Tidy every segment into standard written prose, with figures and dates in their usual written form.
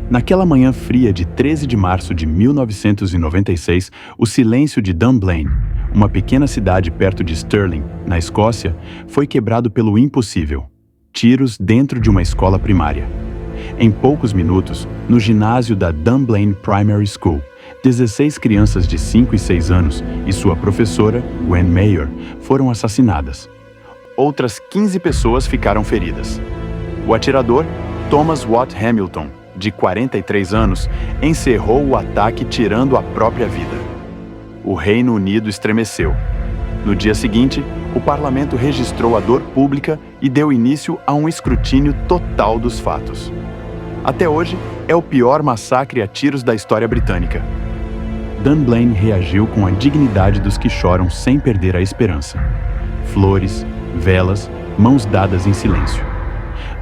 Naquela manhã fria de 13 de março de 1996, o silêncio de Dunblane, uma pequena cidade perto de Stirling, na Escócia, foi quebrado pelo impossível: tiros dentro de uma escola primária. Em poucos minutos, no ginásio da Dunblane Primary School, 16 crianças de 5 e 6 anos e sua professora, Gwen Mayer, foram assassinadas. Outras 15 pessoas ficaram feridas. O atirador, Thomas Watt Hamilton, de 43 anos, encerrou o ataque tirando a própria vida. O Reino Unido estremeceu. No dia seguinte, o parlamento registrou a dor pública e deu início a um escrutínio total dos fatos. Até hoje, é o pior massacre a tiros da história britânica. Dunblane reagiu com a dignidade dos que choram sem perder a esperança. Flores, velas, mãos dadas em silêncio.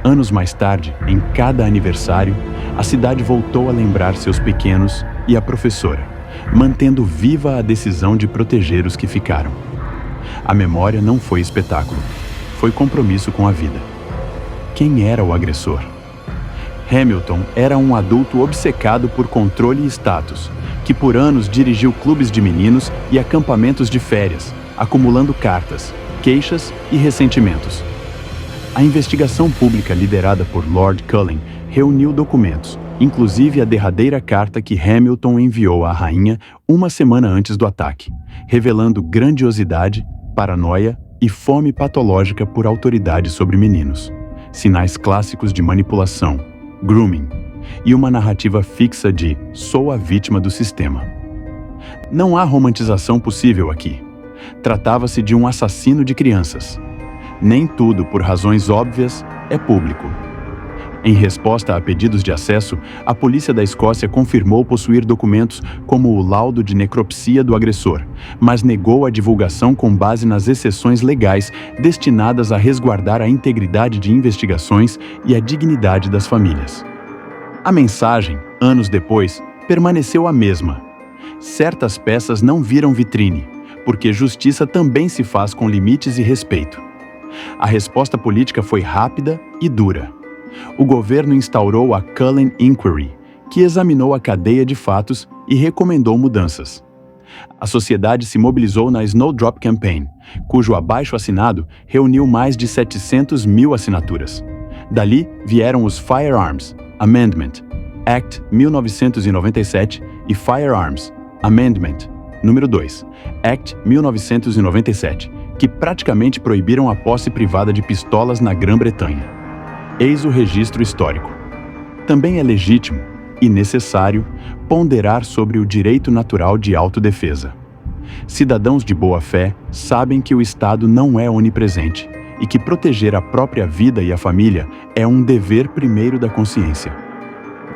Anos mais tarde, em cada aniversário, a cidade voltou a lembrar seus pequenos e a professora, mantendo viva a decisão de proteger os que ficaram. A memória não foi espetáculo, foi compromisso com a vida. Quem era o agressor? Hamilton era um adulto obcecado por controle e status, que por anos dirigiu clubes de meninos e acampamentos de férias, acumulando cartas, queixas e ressentimentos. A investigação pública liderada por Lord Cullen reuniu documentos, inclusive a derradeira carta que Hamilton enviou à rainha uma semana antes do ataque, revelando grandiosidade, paranoia e fome patológica por autoridade sobre meninos, sinais clássicos de manipulação, grooming, e uma narrativa fixa de "sou a vítima do sistema". Não há romantização possível aqui. Tratava-se de um assassino de crianças. Nem tudo, por razões óbvias, é público. Em resposta a pedidos de acesso, a polícia da Escócia confirmou possuir documentos como o laudo de necropsia do agressor, mas negou a divulgação com base nas exceções legais destinadas a resguardar a integridade de investigações e a dignidade das famílias. A mensagem, anos depois, permaneceu a mesma. Certas peças não viram vitrine, porque justiça também se faz com limites e respeito. A resposta política foi rápida e dura. O governo instaurou a Cullen Inquiry, que examinou a cadeia de fatos e recomendou mudanças. A sociedade se mobilizou na Snowdrop Campaign, cujo abaixo-assinado reuniu mais de 700 mil assinaturas. Dali vieram os Firearms Amendment, Act 1997 e Firearms Amendment, número 2, Act 1997, que praticamente proibiram a posse privada de pistolas na Grã-Bretanha. Eis o registro histórico. Também é legítimo e necessário ponderar sobre o direito natural de autodefesa. Cidadãos de boa fé sabem que o Estado não é onipresente e que proteger a própria vida e a família é um dever primeiro da consciência.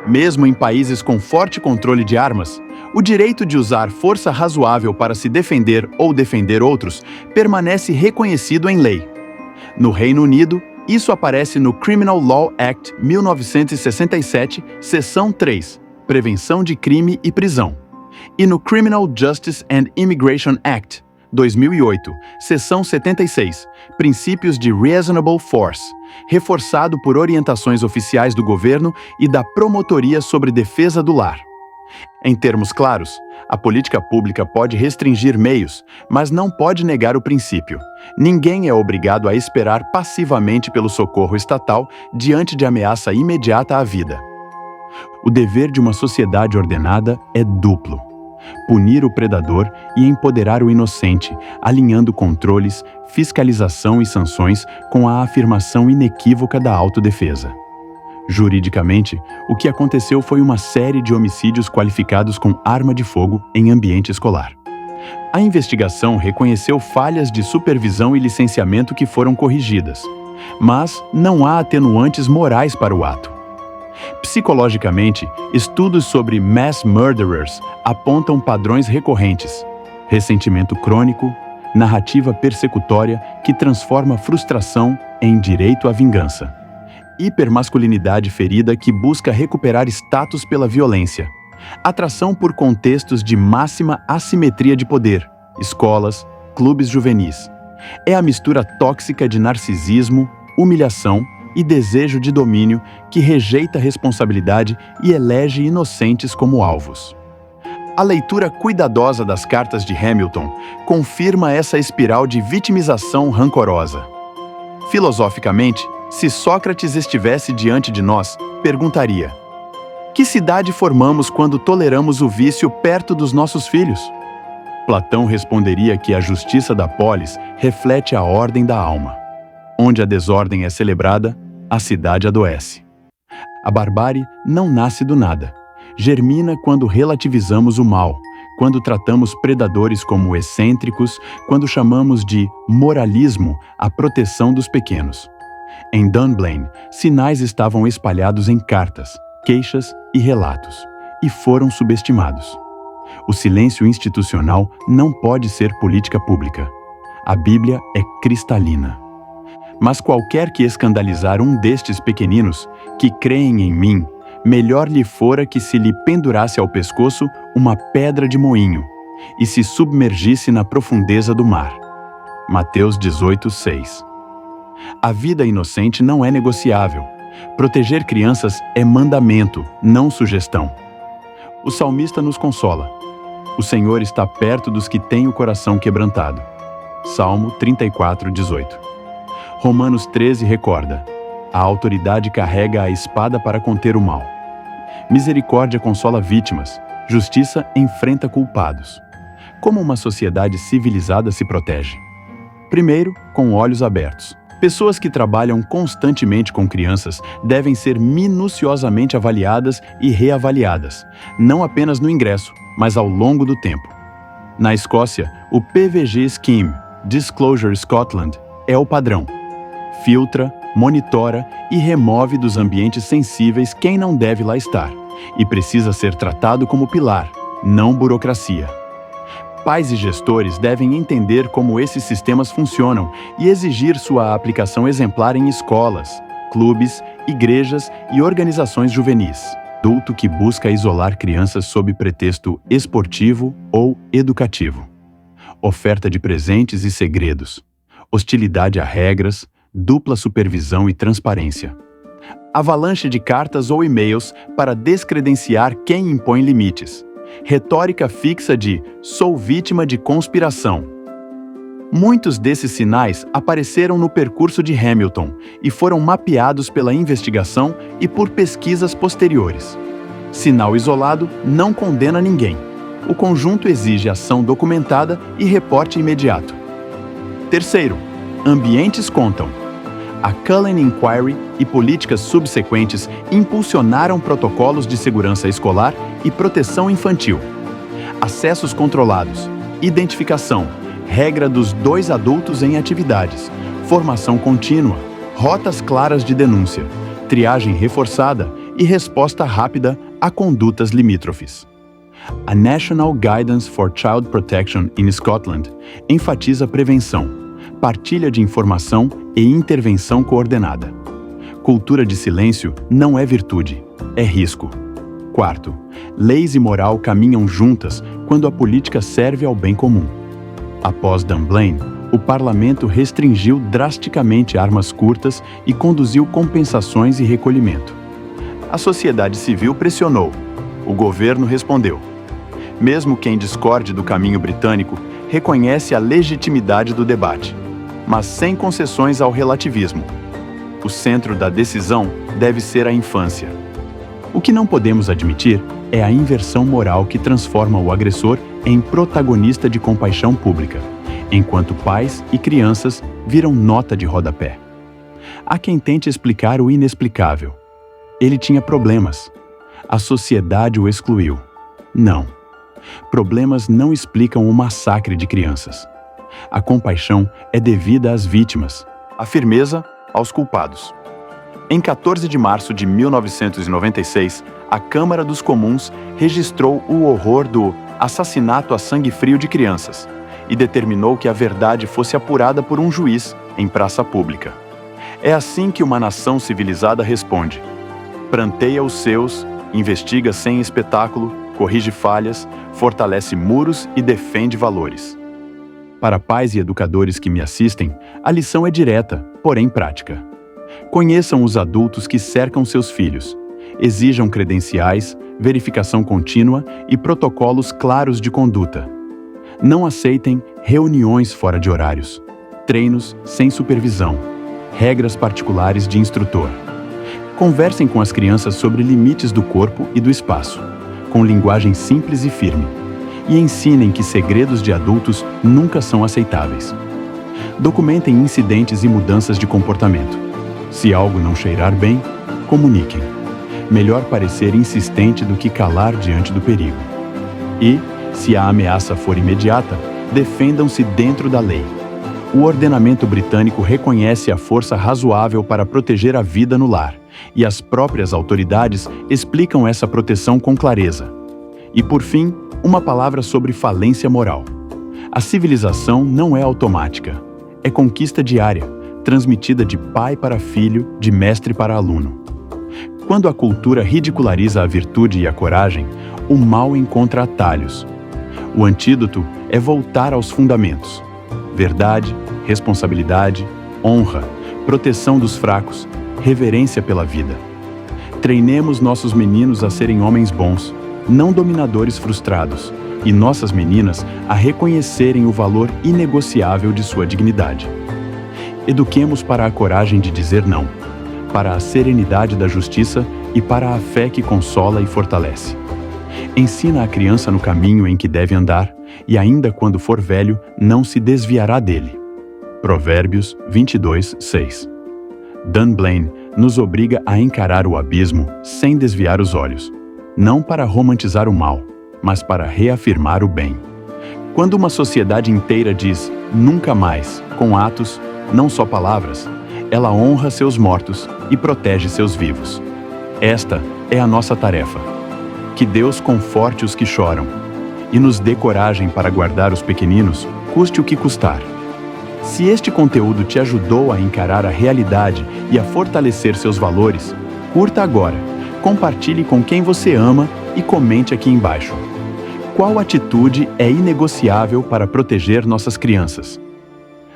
Mesmo em países com forte controle de armas, o direito de usar força razoável para se defender ou defender outros permanece reconhecido em lei. No Reino Unido, isso aparece no Criminal Law Act 1967, seção 3, Prevenção de crime e prisão, e no Criminal Justice and Immigration Act 2008, seção 76, Princípios de Reasonable Force, reforçado por orientações oficiais do governo e da Promotoria sobre Defesa do Lar. Em termos claros, a política pública pode restringir meios, mas não pode negar o princípio. Ninguém é obrigado a esperar passivamente pelo socorro estatal diante de ameaça imediata à vida. O dever de uma sociedade ordenada é duplo: punir o predador e empoderar o inocente, alinhando controles, fiscalização e sanções com a afirmação inequívoca da autodefesa. Juridicamente, o que aconteceu foi uma série de homicídios qualificados com arma de fogo em ambiente escolar. A investigação reconheceu falhas de supervisão e licenciamento que foram corrigidas, mas não há atenuantes morais para o ato. Psicologicamente, estudos sobre mass murderers apontam padrões recorrentes: ressentimento crônico, narrativa persecutória que transforma frustração em direito à vingança, hipermasculinidade ferida que busca recuperar status pela violência, atração por contextos de máxima assimetria de poder, escolas, clubes juvenis. É a mistura tóxica de narcisismo, humilhação, e desejo de domínio que rejeita a responsabilidade e elege inocentes como alvos. A leitura cuidadosa das cartas de Hamilton confirma essa espiral de vitimização rancorosa. Filosoficamente, se Sócrates estivesse diante de nós, perguntaria: que cidade formamos quando toleramos o vício perto dos nossos filhos? Platão responderia que a justiça da polis reflete a ordem da alma. Onde a desordem é celebrada, a cidade adoece. A barbárie não nasce do nada. Germina quando relativizamos o mal, quando tratamos predadores como excêntricos, quando chamamos de moralismo a proteção dos pequenos. Em Dunblane, sinais estavam espalhados em cartas, queixas e relatos, e foram subestimados. O silêncio institucional não pode ser política pública. A Bíblia é cristalina. Mas qualquer que escandalizar um destes pequeninos, que creem em mim, melhor lhe fora que se lhe pendurasse ao pescoço uma pedra de moinho e se submergisse na profundeza do mar. Mateus 18:6. A vida inocente não é negociável. Proteger crianças é mandamento, não sugestão. O salmista nos consola. O Senhor está perto dos que têm o coração quebrantado. Salmo 34:18. Romanos 13 recorda: a autoridade carrega a espada para conter o mal. Misericórdia consola vítimas, justiça enfrenta culpados. Como uma sociedade civilizada se protege? Primeiro, com olhos abertos. Pessoas que trabalham constantemente com crianças devem ser minuciosamente avaliadas e reavaliadas, não apenas no ingresso, mas ao longo do tempo. Na Escócia, o PVG Scheme, Disclosure Scotland, é o padrão. Filtra, monitora e remove dos ambientes sensíveis quem não deve lá estar, e precisa ser tratado como pilar, não burocracia. Pais e gestores devem entender como esses sistemas funcionam e exigir sua aplicação exemplar em escolas, clubes, igrejas e organizações juvenis. Adulto que busca isolar crianças sob pretexto esportivo ou educativo. Oferta de presentes e segredos. Hostilidade a regras, dupla supervisão e transparência. Avalanche de cartas ou e-mails para descredenciar quem impõe limites. Retórica fixa de "sou vítima de conspiração". Muitos desses sinais apareceram no percurso de Hamilton e foram mapeados pela investigação e por pesquisas posteriores. Sinal isolado não condena ninguém. O conjunto exige ação documentada e reporte imediato. Terceiro, ambientes contam. A Cullen Inquiry e políticas subsequentes impulsionaram protocolos de segurança escolar e proteção infantil. Acessos controlados, identificação, regra dos 2 adultos em atividades, formação contínua, rotas claras de denúncia, triagem reforçada e resposta rápida a condutas limítrofes. A National Guidance for Child Protection in Scotland enfatiza prevenção, partilha de informação e intervenção coordenada. Cultura de silêncio não é virtude, é risco. Quarto, leis e moral caminham juntas quando a política serve ao bem comum. Após Dunblane, o parlamento restringiu drasticamente armas curtas e conduziu compensações e recolhimento. A sociedade civil pressionou. O governo respondeu. Mesmo quem discorde do caminho britânico reconhece a legitimidade do debate, mas sem concessões ao relativismo. O centro da decisão deve ser a infância. O que não podemos admitir é a inversão moral que transforma o agressor em protagonista de compaixão pública, enquanto pais e crianças viram nota de rodapé. Há quem tente explicar o inexplicável. Ele tinha problemas. A sociedade o excluiu. Não. Problemas não explicam o massacre de crianças. A compaixão é devida às vítimas, a firmeza aos culpados. Em 14 de março de 1996, a Câmara dos Comuns registrou o horror do assassinato a sangue frio de crianças e determinou que a verdade fosse apurada por um juiz em praça pública. É assim que uma nação civilizada responde: pranteia os seus, investiga sem espetáculo, corrige falhas, fortalece muros e defende valores. Para pais e educadores que me assistem, a lição é direta, porém prática. Conheçam os adultos que cercam seus filhos. Exijam credenciais, verificação contínua e protocolos claros de conduta. Não aceitem reuniões fora de horários, treinos sem supervisão, regras particulares de instrutor. Conversem com as crianças sobre limites do corpo e do espaço, com linguagem simples e firme, e ensinem que segredos de adultos nunca são aceitáveis. Documentem incidentes e mudanças de comportamento. Se algo não cheirar bem, comuniquem. Melhor parecer insistente do que calar diante do perigo. E, se a ameaça for imediata, defendam-se dentro da lei. O ordenamento britânico reconhece a força razoável para proteger a vida no lar, e as próprias autoridades explicam essa proteção com clareza. E, por fim, uma palavra sobre falência moral. A civilização não é automática. É conquista diária, transmitida de pai para filho, de mestre para aluno. Quando a cultura ridiculariza a virtude e a coragem, o mal encontra atalhos. O antídoto é voltar aos fundamentos: verdade, responsabilidade, honra, proteção dos fracos, reverência pela vida. Treinemos nossos meninos a serem homens bons, não dominadores frustrados, e nossas meninas a reconhecerem o valor inegociável de sua dignidade. Eduquemos para a coragem de dizer não, para a serenidade da justiça e para a fé que consola e fortalece. Ensina a criança no caminho em que deve andar, e ainda quando for velho, não se desviará dele. Provérbios 22, 6. Dunblane nos obriga a encarar o abismo sem desviar os olhos, não para romantizar o mal, mas para reafirmar o bem. Quando uma sociedade inteira diz nunca mais, com atos, não só palavras, ela honra seus mortos e protege seus vivos. Esta é a nossa tarefa. Que Deus conforte os que choram e nos dê coragem para guardar os pequeninos, custe o que custar. Se este conteúdo te ajudou a encarar a realidade e a fortalecer seus valores, curta agora, compartilhe com quem você ama e comente aqui embaixo. Qual atitude é inegociável para proteger nossas crianças?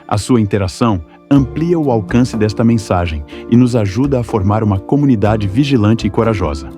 A sua interação amplia o alcance desta mensagem e nos ajuda a formar uma comunidade vigilante e corajosa.